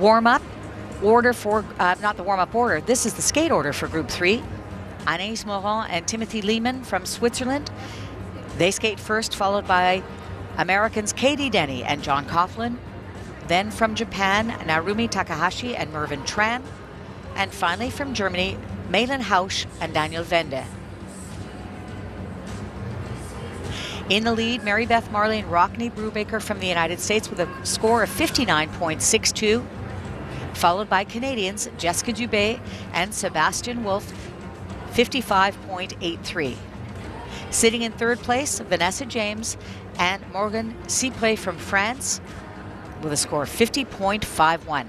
Warm-up order for, not the warm-up order, this is the skate order for Group 3. Anaïs Morin and Timothy Lehman from Switzerland. They skate first, followed by Americans Katie Denny and John Coughlin. Then from Japan, Narumi Takahashi and Mervyn Tran. And finally from Germany, Malin Hausch and Daniel Wende. In the lead, Mary Beth Marley and Rockne Brubaker from the United States with a score of 59.62. Followed by Canadians Jessica Dubé and Sebastian Wolf, 55.83. Sitting in third place, Vanessa James and Morgan Cypré from France with a score of 50.51.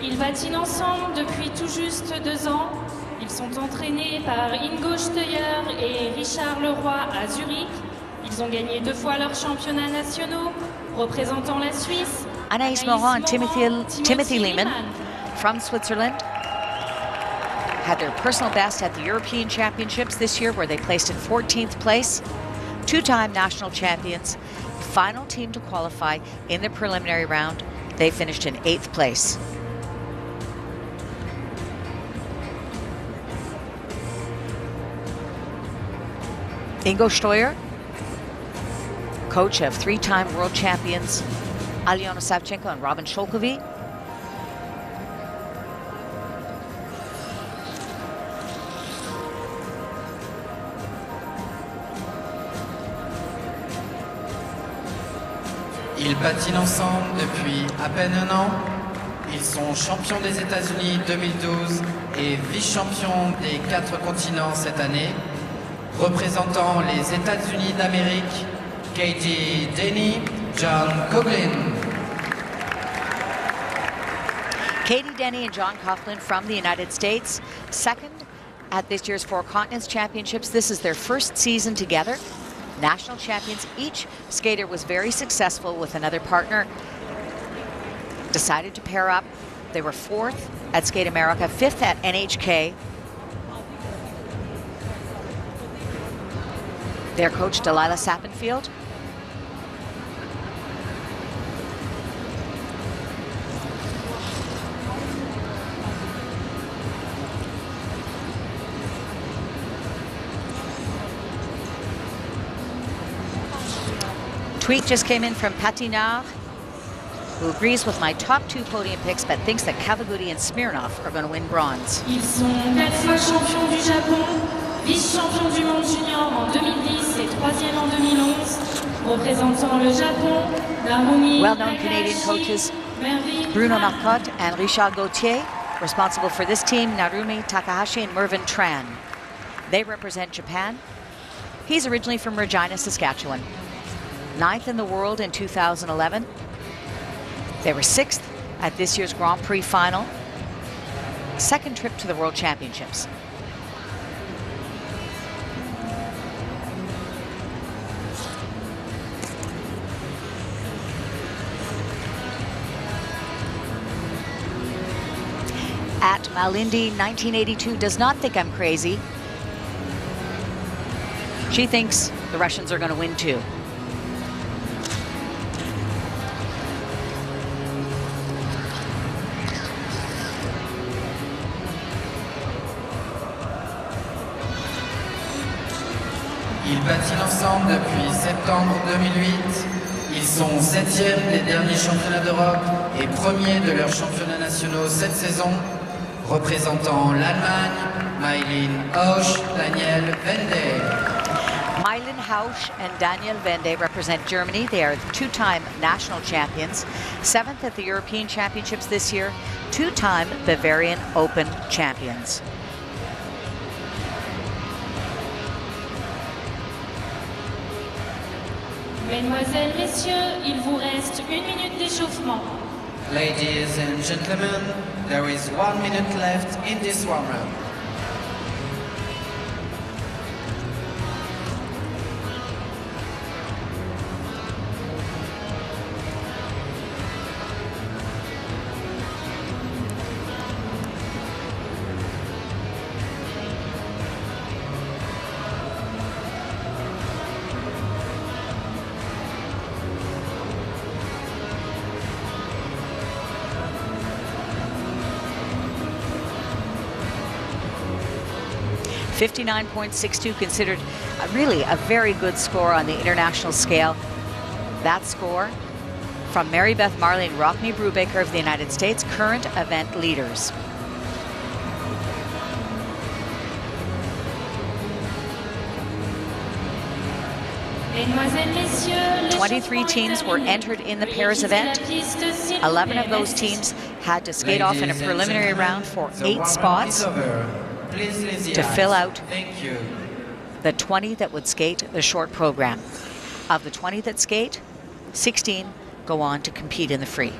Ils patinent ensemble depuis tout juste 2 ans. Ils sont entraînés par Ingo Steuer et Richard Leroy à Zurich. Ils ont gagné 2 fois leurs championnats nationaux, représentant la Suisse. Anaïs Morin and Timothy Lehman from Switzerland had their personal best at the European Championships this year, where they placed in 14th place. 2-time national champions, final team to qualify in the preliminary round. They finished in 8th place. Ingo Steuer, coach of 3-time world champions Alyona Savchenko and Robin Sholkovy. Ils patinent ensemble depuis à peine 1 an. Ils sont champions des États-Unis 2012 et vice-champions des 4 continents cette année. Représentant les États-Unis d'Amérique, Katie Denny, John Coughlin. Katie Denny and John Coughlin from the United States, second at this year's Four Continents Championships. This is their first season together. National champions. Each skater was very successful with another partner. Decided to pair up. They were 4th at Skate America, 5th at NHK. Their coach, Delilah Sappenfield. Tweet just came in from Patinard, who agrees with my top 2 podium picks, but thinks that Kavaguti and Smirnov are going to win bronze. Ils sont 4 fois champions du Japon, vice-champions du monde junior en 2010 et 3e en 2011. Représentant le Japon, Narumi Well-known Canadian coaches Bruno Marcotte and Richard Gauthier, responsible for this team, Narumi Takahashi and Mervyn Tran. They represent Japan. He's originally from Regina, Saskatchewan. 9th in the world in 2011. They were 6th at this year's Grand Prix final. Second trip to the World Championships. At Malindi 1982 does not think I'm crazy. She thinks the Russians are going to win too. Ils patinent ensemble depuis septembre 2008. Ils sont 7e des derniers championnats d'Europe et 1er de leurs championnats nationaux cette saison. Représentant l'Allemagne, Malin Hausch, Daniel Wende. Malin Hausch and Daniel Wende represent Germany. They are 2-time national champions, 7th at the European Championships this year, 2-time Bavarian Open champions. Mesdemoiselles, Messieurs, il vous reste 1 minute d'échauffement. Ladies and gentlemen, there is 1 minute left in this warm-up. 59.62, considered really a very good score on the international scale. That score from Mary Beth Marley and Rockne Brubaker of the United States, current event leaders. Mesdemoiselles, Messieurs, 23 teams were entered in the pairs event. 11 of those teams had to skate off in a preliminary round for 8 spots to fill out the 20 that would skate the short program. Of the 20 that skate, 16 go on to compete in the free.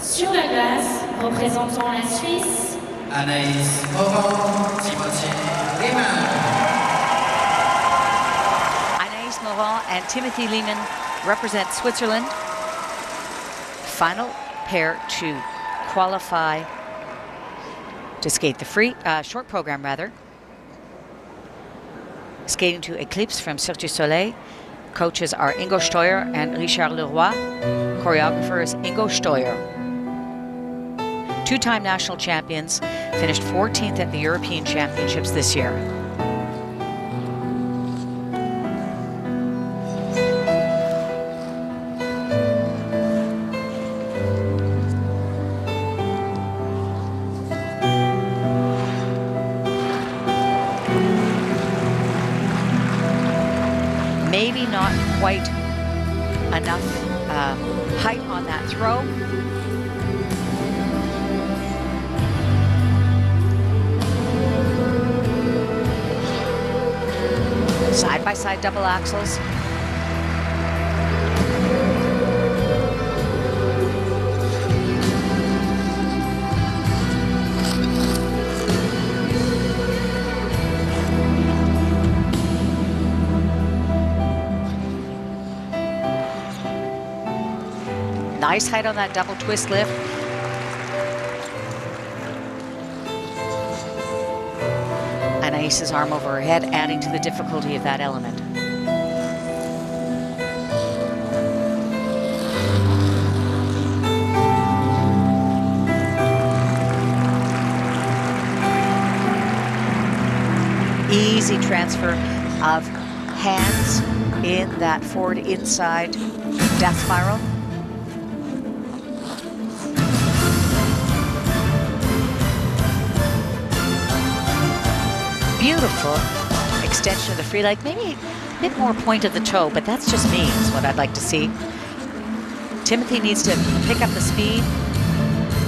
Sur la glace, représentant la Suisse, Anaïs Morand, Timothy Lehmann. Anaïs Morand and Timothy Lehmann represent Switzerland. Final pair to qualify to skate the free, short program rather. Skating to Eclipse from Cirque du Soleil. Coaches are Ingo Steuer and Richard Leroy. Choreographer is Ingo Steuer. Two-time national champions, finished 14th at the European Championships this year. Maybe not quite enough height on that throw. Side-by-side double axels. Nice height on that double twist lift. Anaïs's arm over her head, adding to the difficulty of that element. Easy transfer of hands in that forward inside death spiral. Beautiful extension of the free leg, maybe a bit more point of the toe, but that's just me, is what I'd like to see. Timothy needs to pick up the speed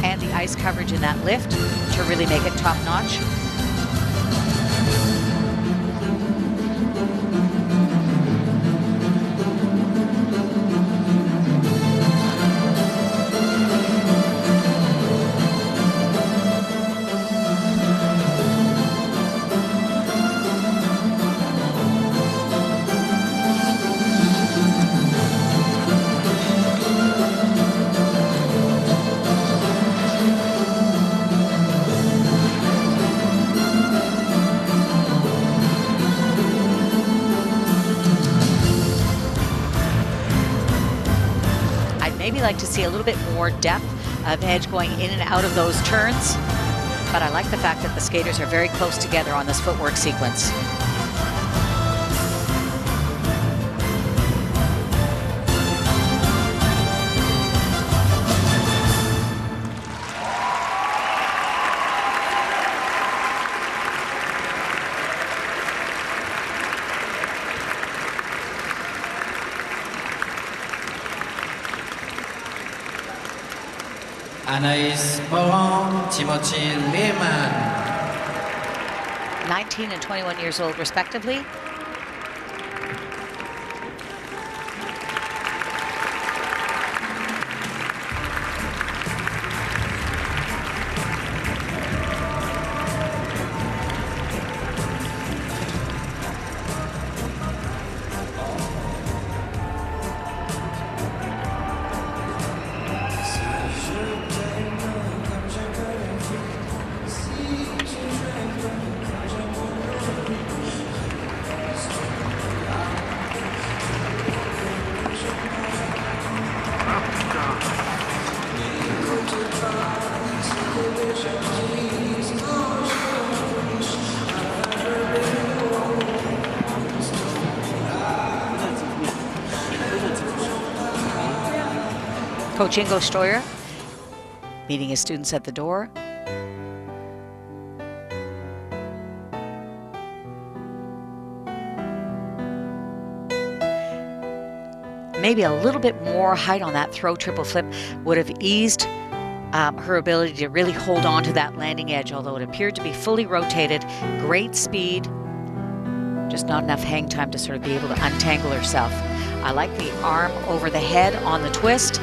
and the ice coverage in that lift to really make it top notch. Like to see a little bit more depth of edge going in and out of those turns, but I like the fact that the skaters are very close together on this footwork sequence. Anaïs Morand, Timothy Lehmann. 19 and 21 years old, respectively. Coach Ingo Steuer meeting his students at the door. Maybe a little bit more height on that throw triple flip would have eased her ability to really hold on to that landing edge, although it appeared to be fully rotated. Great speed, just not enough hang time to sort of be able to untangle herself. I like the arm over the head on the twist.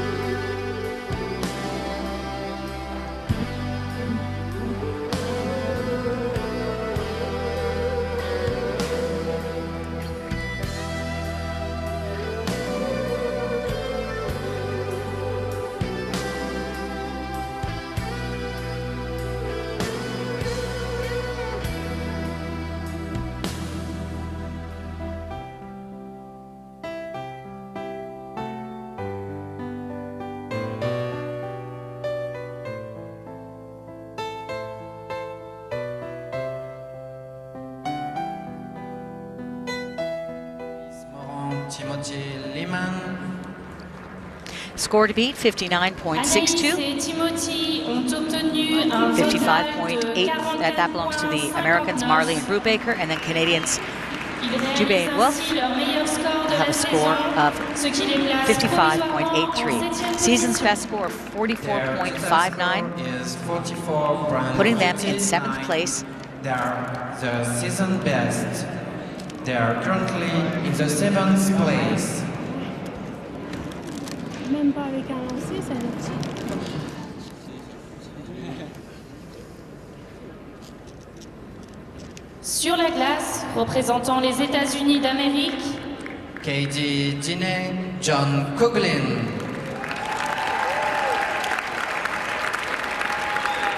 Timothy Lehman. Score to beat, 59.62. 55.8, that belongs to the Americans, Marley and Brubaker, and then Canadians, Dubé and Wolf, have a score of 55.83. Season's best score of 44.59, is 44. putting them in 7th place. They are the season best. They are currently in the 7th place. Même pas avec un lancer, ça le tire. Sur la glace, représentant les États-Unis d'Amérique, Katie Diney, John Coughlin.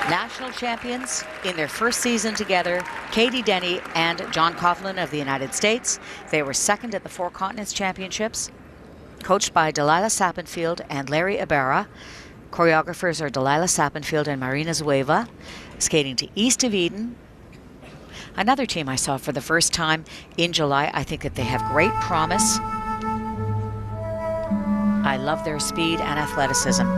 National champions in their first season together, Katie Denny and John Coughlin of the United States. They were second at the Four Continents Championships, coached by Delilah Sappenfield and Larry Ibarra. Choreographers are Delilah Sappenfield and Marina Zueva. Skating to East of Eden. Another team I saw for the first time in July. I think that they have great promise. I love their speed and athleticism.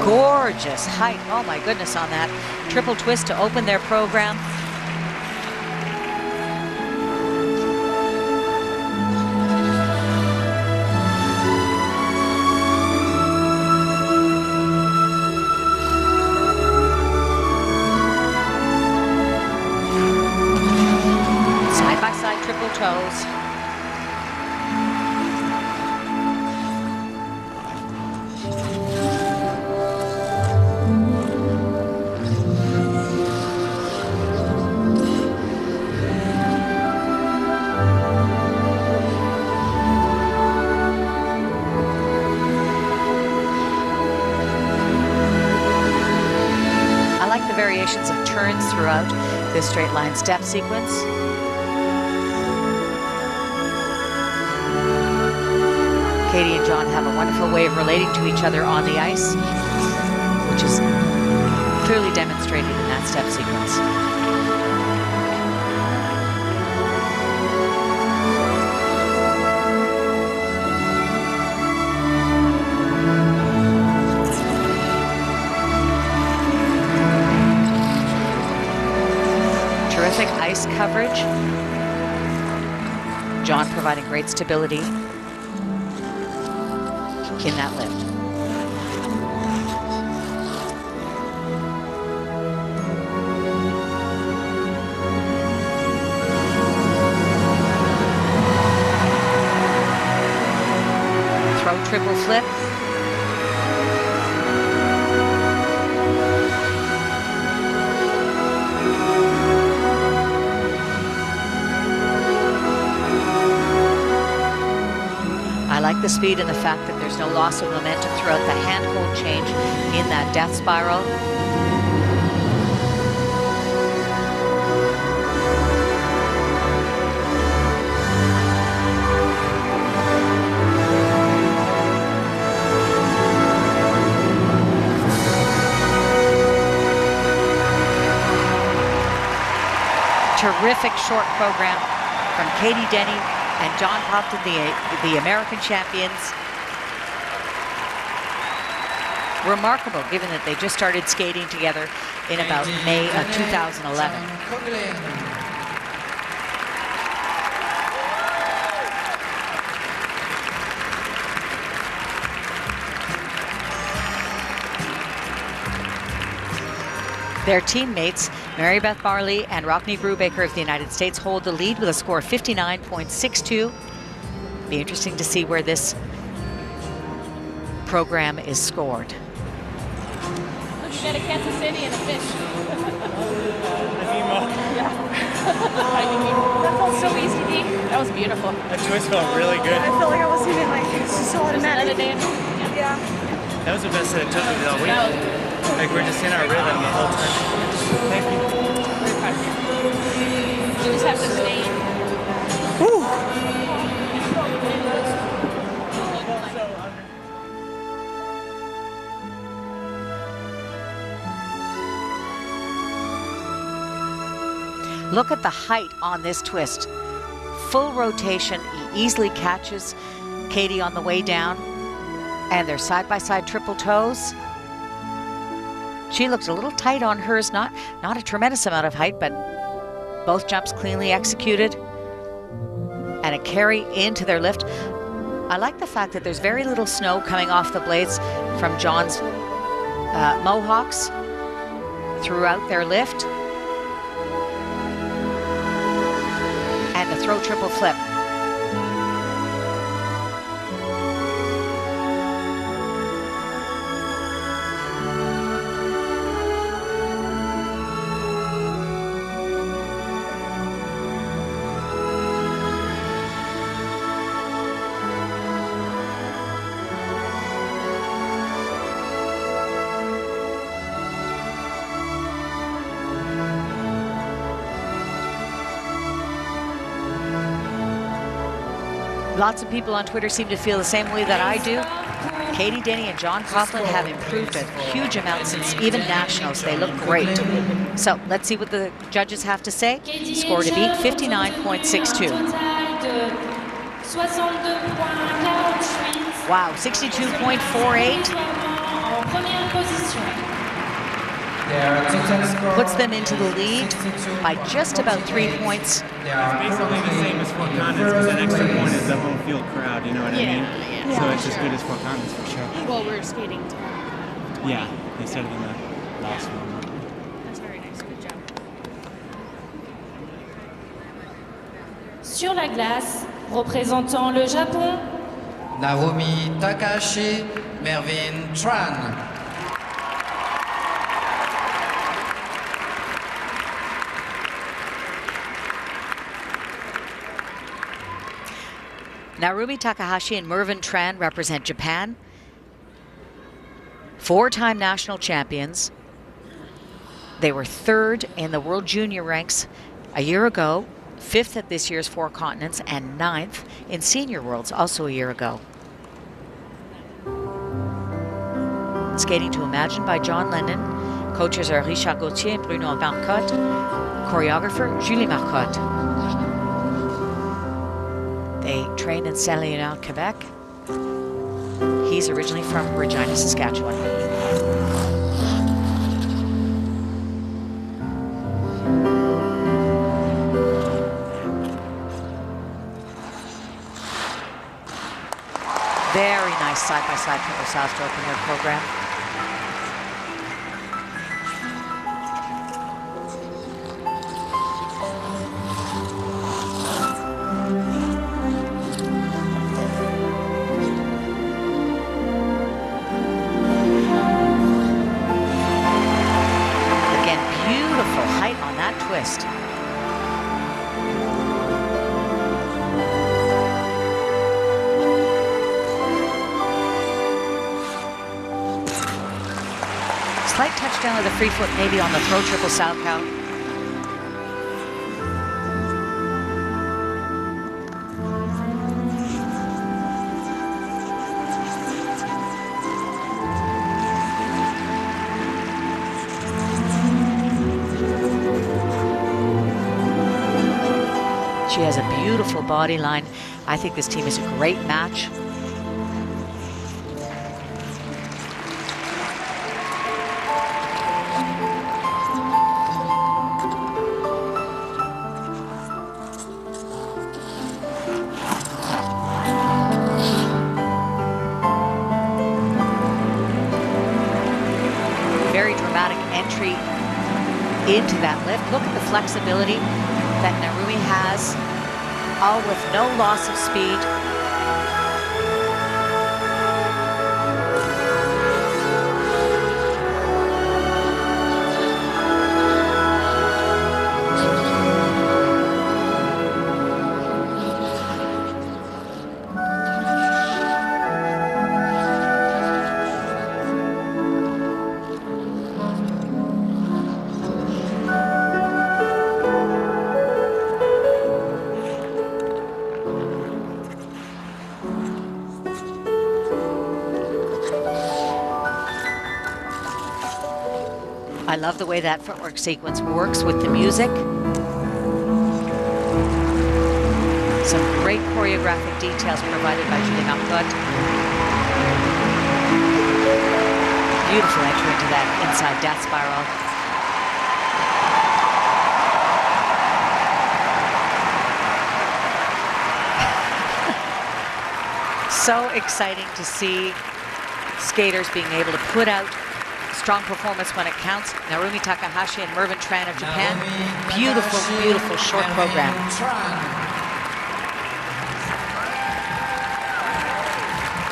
Gorgeous height. Oh my goodness, on that triple twist to open their program. Side by side triple toes. Variations of turns throughout this straight line step sequence. Katie and John have a wonderful way of relating to each other on the ice, which is clearly demonstrated in that step sequence. Terrific ice coverage. John providing great stability in that lift. Throw triple flip. I like the speed and the fact that there's no loss of momentum throughout the hand-hold change in that death spiral. Terrific short program from Katie Denny and John Cofton, the American champions. Remarkable, given that they just started skating together in about May of 2011. Their teammates, Mary Beth Barley and Rockne Brubaker of the United States, hold the lead with a score of 59.62. Be interesting to see where this program is scored. Look, you got a Kansas City and a fish. Yeah. That felt so easy, Dee. That was beautiful. That twist felt really good. I felt like I wasn't even like, it's just so automatic. Yeah. That was the best that it took me though. Like we're just in our rhythm the whole time. Thank you. You just have to stay. Woo! Look at the height on this twist. Full rotation, he easily catches Katie on the way down, and they're side-by-side triple toes. She looks a little tight on hers, not a tremendous amount of height, but both jumps cleanly executed, and a carry into their lift. I like the fact that there's very little snow coming off the blades from John's mohawks throughout their lift. And the throw triple flip. Lots of people on Twitter seem to feel the same way that I do. Katie Denny and John Coughlin have improved a huge amount since even nationals. They look great. So let's see what the judges have to say. Score to beat, 59.62. Wow, 62.48. Puts them into the lead by just about 3 points. It's basically the same as Fort Collins because that extra point is the home field crowd, you know what I mean? Yeah. So it's as good as Fort Collins for sure. Well, we're skating tomorrow. Yeah, they said it in the last one. That's very nice. Good job. Sur la glace, représentant le Japon, Narumi Takahashi, Mervyn Tran. Narumi Takahashi and Mervyn Tran represent Japan. 4-time national champions. They were 3rd in the World Junior ranks a year ago, 5th at this year's Four Continents, and 9th in Senior Worlds also a year ago. Skating to Imagine by John Lennon. Coaches are Richard Gauthier and Bruno Marcotte. Choreographer, Julie Marcotte. They train in Saint-Léonard, Quebec. He's originally from Regina, Saskatchewan. Very nice side-by-side triple south stroke in their program. Twist. Slight touchdown of the free foot, maybe on the throw triple Salchow. She has a beautiful body line. I think this team is a great match. Very dramatic entry into that lift. Look at the flexibility that Narumi has, all with no loss of speed. I love the way that footwork sequence works with the music. Some great choreographic details provided by Julie Marcotte. Beautiful entry into that inside death spiral. So exciting to see skaters being able to put out strong performance when it counts. Narumi Takahashi and Mervyn Tran of Japan. Beautiful, beautiful short program.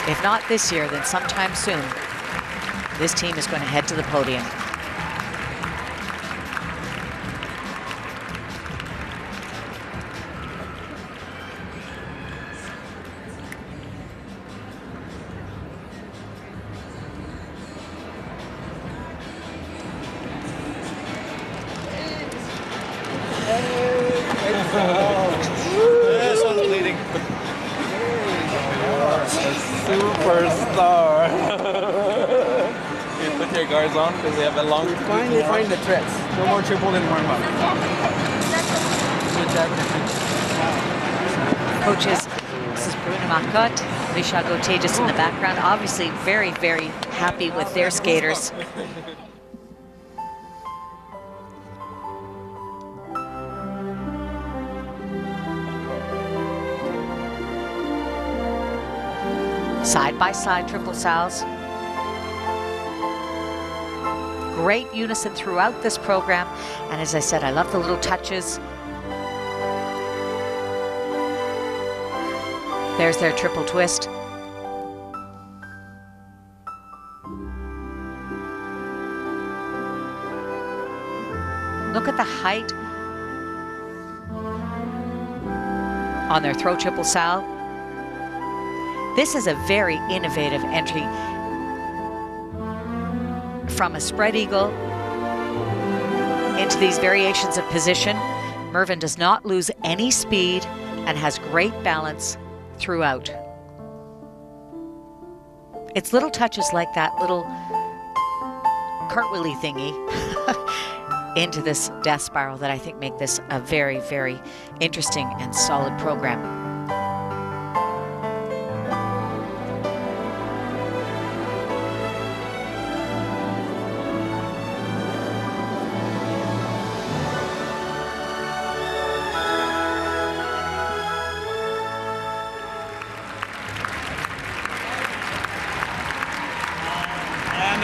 If not this year, then sometime soon, this team is going to head to the podium. This one's bleeding. Superstar. You put your guards on because we have a long. Finally find the threats. No more triple and warm up. Coaches, this is Bruna Marcotte, Richard Gauthier just in the background, obviously very, very happy with their skaters. Side-by-side triple salves. Great unison throughout this program. And as I said, I love the little touches. There's their triple twist. Look at the height on their throw triple salve. This is a very innovative entry from a spread eagle into these variations of position. Mervyn does not lose any speed and has great balance throughout. It's little touches like that little cartwheely thingy into this death spiral that I think make this a very, very interesting and solid program.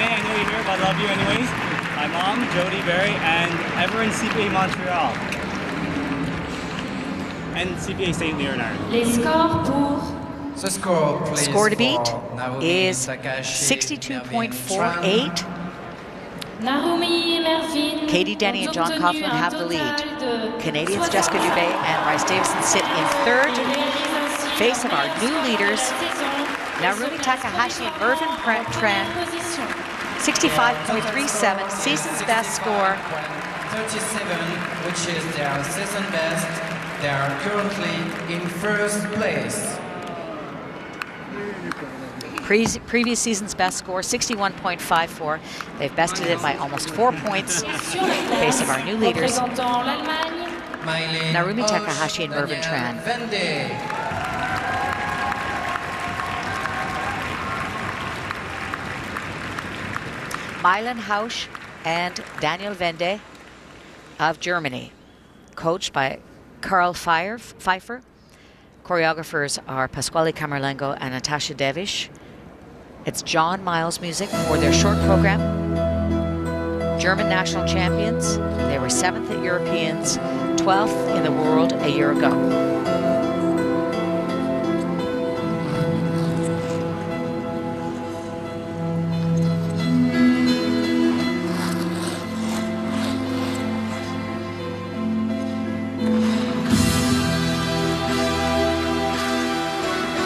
I know you're here, but I love you anyways. My mom, Jody Berry, and everyone in CPA Montreal. And CPA St. Leonard. Les scores pour The score, please, Score to beat for Narumi is Takahashi, 62.48. Narumi et Mervyn. Katie Denny and John Coughlin have the lead. Canadians Jessica Dubé and Rice Davison sit in third. Face of our new leaders, Narumi Takahashi and Mervyn Tran. 65.37, season's best score. 37, which is their season best. They are currently in first place. Previous season's best score, 61.54. They've bested it by almost 4 points. Face of our new leaders. Représentant l'Allemagne, Mylène Narumi Hoche, Takahashi and Mervyn Danielle Tran. Vende. Mylène Hoche and Daniel Wende of Germany, coached by Karl Pfeiffer. Choreographers are Pasquale Camerlengo and Natasha Devish. It's John Miles music for their short program. German national champions. They were 7th at Europeans, 12th in the world a year ago.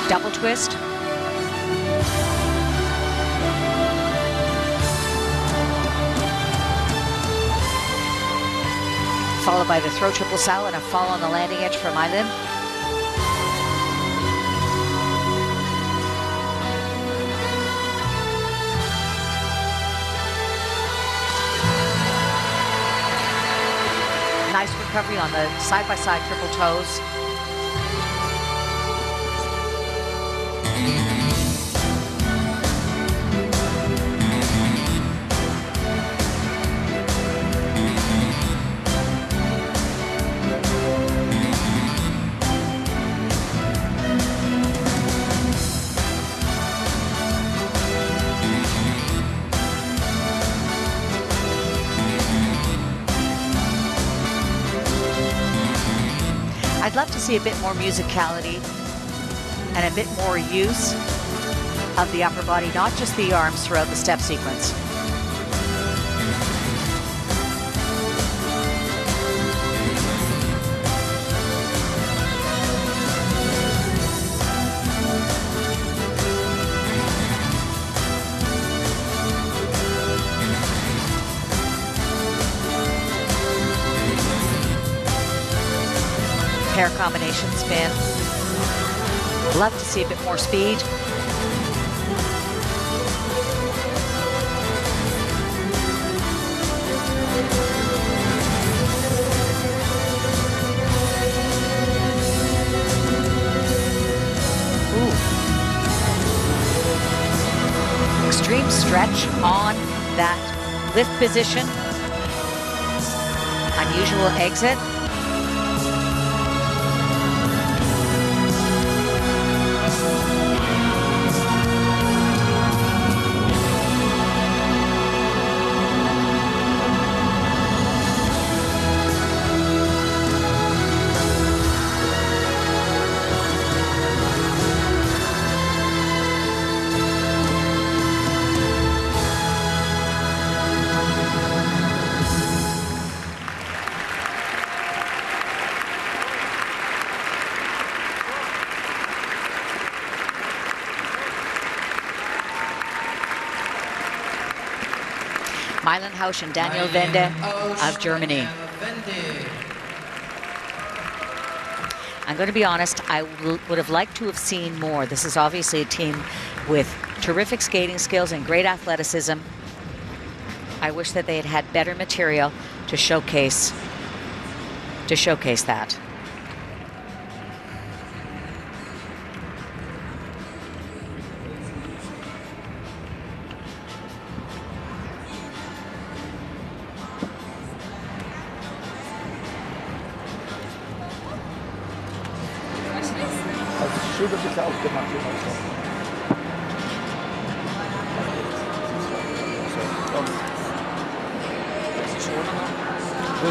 Double twist. Followed by the throw triple salad and a fall on the landing edge for Mylène. Nice recovery on the side-by-side triple toes. I'd love to see a bit more musicality and a bit more use of the upper body, not just the arms throughout the step sequence. Pair combination spin. Love to see a bit more speed. Ooh. Extreme stretch on that lift position. Unusual exit. Mylène Hoche and Daniel Wende of Germany. I'm going to be honest, I would have liked to have seen more. This is obviously a team with terrific skating skills and great athleticism. I wish that they had had better material to showcase that.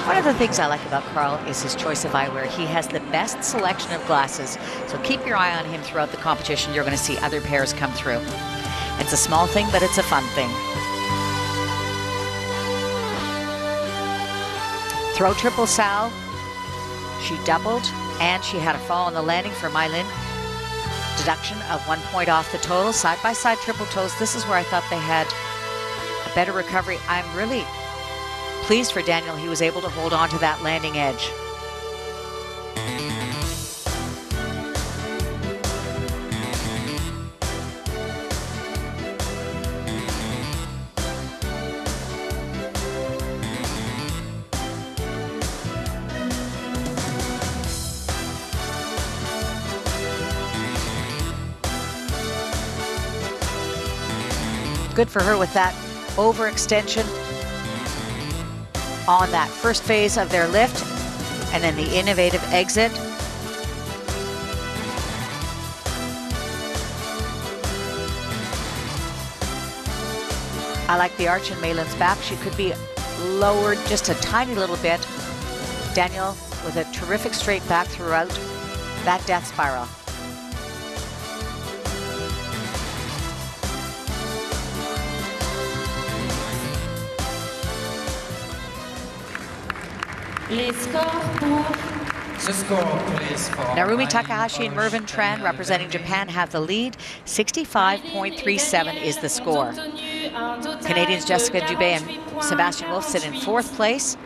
One of the things I like about Karl is his choice of eyewear. He has the best selection of glasses, so keep your eye on him throughout the competition. You're going to see other pairs come through. It's a small thing, but it's a fun thing. Throw triple sal. She doubled, and she had a fall on the landing for Mylène. Deduction of 1 point off the total. Side-by-side triple toes. This is where I thought they had a better recovery. I'm really pleased for Daniel. He was able to hold on to that landing edge. Good for her with that overextension on that first phase of their lift, and then the innovative exit. I like the arch in Malin's back. She could be lowered just a tiny little bit. Daniel with a terrific straight back throughout that death spiral. Les scores pour The score, please, for Narumi Takahashi and Mervyn Tran, representing Japan, have the lead. 65.37 is the score. Canadians Jessica Dubé and Sebastian Wolf sit in 4th place,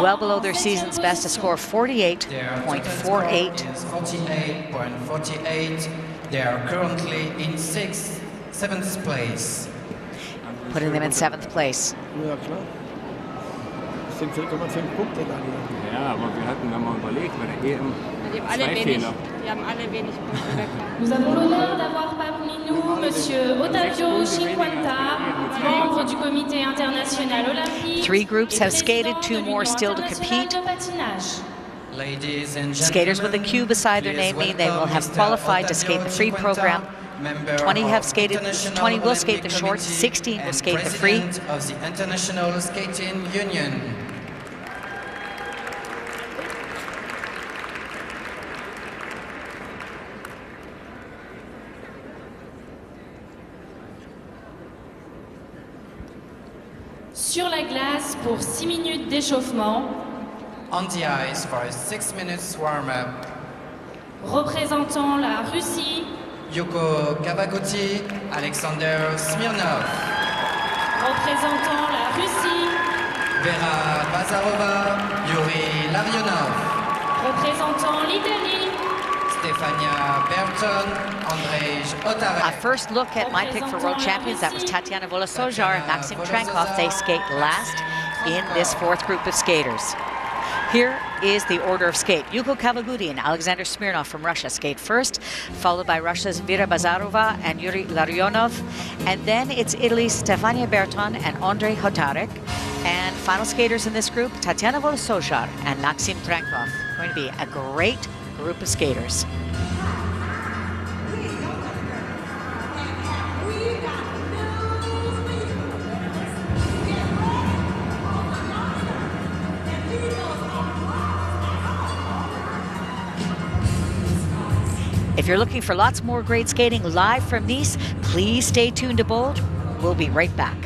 well below their season's best, a score of 48.48. 48.48. They are currently in 7th place. Putting them in 7th place. Ja, klar. Das sind 4,5 Punkte da. Ja, aber wir hatten da mal überlegt, bei der EM Die haben alle 2 wenig, Fehler. die haben alle wenig Punkte bekommen. Nous avons l'honneur d'avoir parmi nous Monsieur Ottavio Cinquanta, membre du Comité international olympique. 3 groups have skated, 2 more still to compete. Ladies and Skaters with a Q beside their name mean they will have qualified to skate the free program. 20 have skated, 20 will skate the short, 16 will skate the free. Of the International Skating Union. Sur la glace pour 6 minutes d'échauffement. On the ice for a 6 minutes warm-up. Représentant la Russie. Yuko Kabaguti, Alexander Smirnov. Représentant la Russie. Vera Bazarova, Yuri Larionov. Représentant l'Italie. Stefania Berton, Andrzej A Otarek. first look at my pick for world champions, that was Tatiana Volosojar and Maxim Trankov. They skate last in this 4th group of skaters. Here is the order of skate. Yuko Kawaguchi and Alexander Smirnov from Russia skate first, followed by Russia's Vera Bazarova and Yuri Larionov. And then it's Italy's Stefania Berton and Andrzej Otarek. And final skaters in this group, Tatiana Volosojar and Maxim Trankov. Going to be a great group of skaters. If you're looking for lots more great skating live from Nice, please stay tuned to Bold. We'll be right back.